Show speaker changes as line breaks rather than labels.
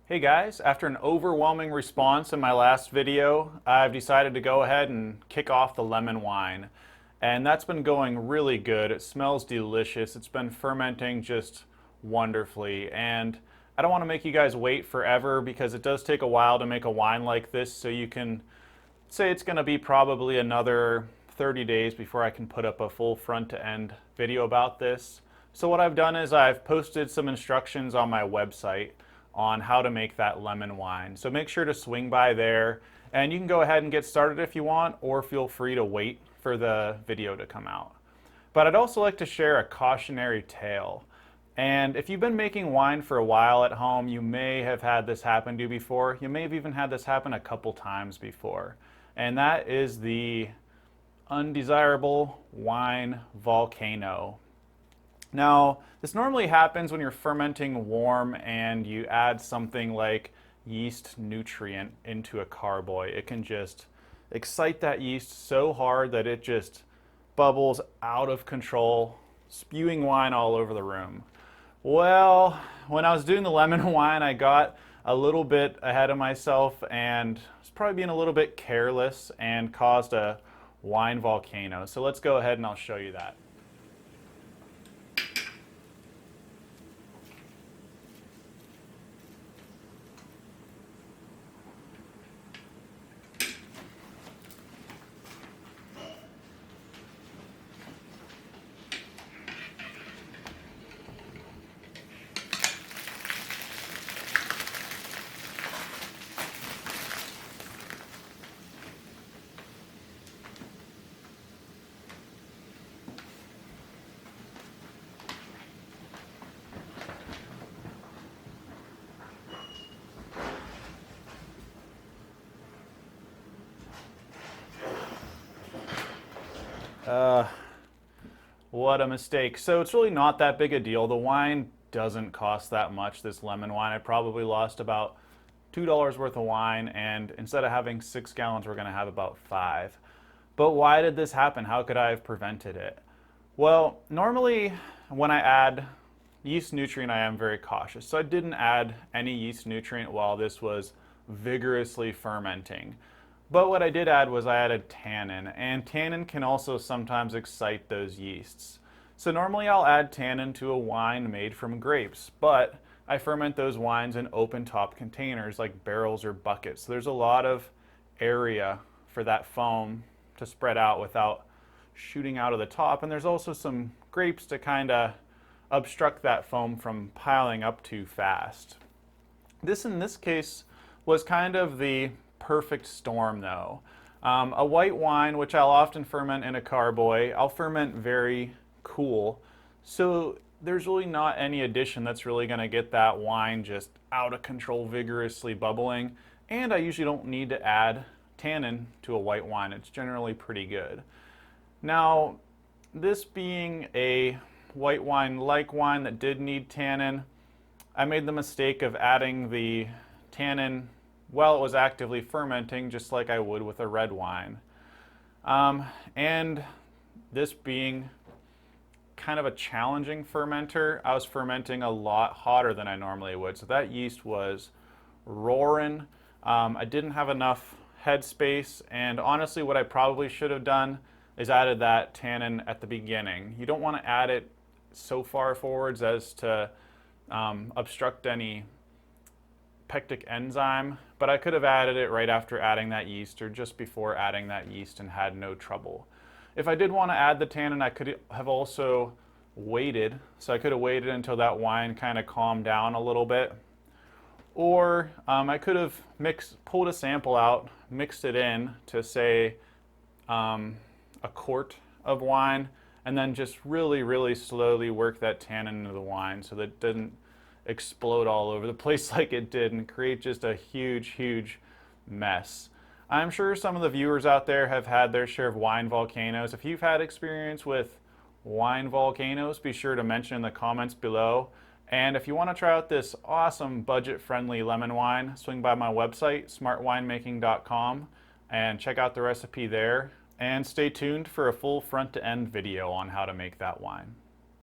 Hey guys, after an overwhelming response in my last video, I've decided to go ahead and kick off the lemon wine. And that's been going really good. It smells delicious. It's been fermenting just wonderfully. And I don't want to make you guys wait forever because it does take a while to make a wine like this. So you can say it's going to be probably another 30 days before I can put up a full front to end video about this. So what I've done is I've posted some instructions on my website on how to make that lemon wine. So make sure to swing by there and you can go ahead and get started if you want, or feel free to wait for the video to come out. But I'd also like to share a cautionary tale. And if you've been making wine for a while at home, you may have had this happen to you before. You may have even had this happen a couple times before. And that is the undesirable wine volcano. Now, this normally happens when you're fermenting warm and you add something like yeast nutrient into a carboy. It can just excite that yeast so hard that it just bubbles out of control, spewing wine all over the room. Well, when I was doing the lemon wine, I got a little bit ahead of myself and was probably being a little bit careless and caused a wine volcano. So let's go ahead and I'll show you that. What a mistake. So it's really not that big a deal. The wine doesn't cost that much, this lemon wine. I probably lost about $2 worth of wine, and instead of having 6 gallons, we're gonna have about 5. But why did this happen? How could I have prevented it? Well, normally when I add yeast nutrient, I am very cautious. So I didn't add any yeast nutrient while this was vigorously fermenting. But what I did add was I added tannin, and tannin can also sometimes excite those yeasts. So normally I'll add tannin to a wine made from grapes, but I ferment those wines in open top containers like barrels or buckets. So there's a lot of area for that foam to spread out without shooting out of the top, and there's also some grapes to kind of obstruct that foam from piling up too fast. This in this case was kind of the perfect storm though. A white wine, which I'll often ferment in a carboy, I'll ferment very cool. So there's really not any addition that's really going to get that wine just out of control, vigorously bubbling. And I usually don't need to add tannin to a white wine. It's generally pretty good. Now, this being a white wine-like wine that did need tannin, I made the mistake of adding the tannin while it was actively fermenting, just like I would with a red wine. And this being kind of a challenging fermenter, I was fermenting a lot hotter than I normally would. So that yeast was roaring. I didn't have enough headspace, and honestly what I probably should have done is added that tannin at the beginning. You don't want to add it so far forwards as to obstruct any pectic enzyme, but I could have added it right after adding that yeast or just before adding that yeast and had no trouble. If I did want to add the tannin, I could have also waited. So I could have waited until that wine kind of calmed down a little bit. Or I could have pulled a sample out, mixed it in to say a quart of wine, and then just really, really slowly work that tannin into the wine so that it didn't explode all over the place like it did and create just a huge mess. I'm sure some of the viewers out there have had their share of wine volcanoes. If you've had experience with wine volcanoes, be sure to mention in the comments below. And if you want to try out this awesome budget-friendly lemon wine, swing by my website, smartwinemaking.com, and check out the recipe there. And stay tuned for a full front-to-end video on how to make that wine.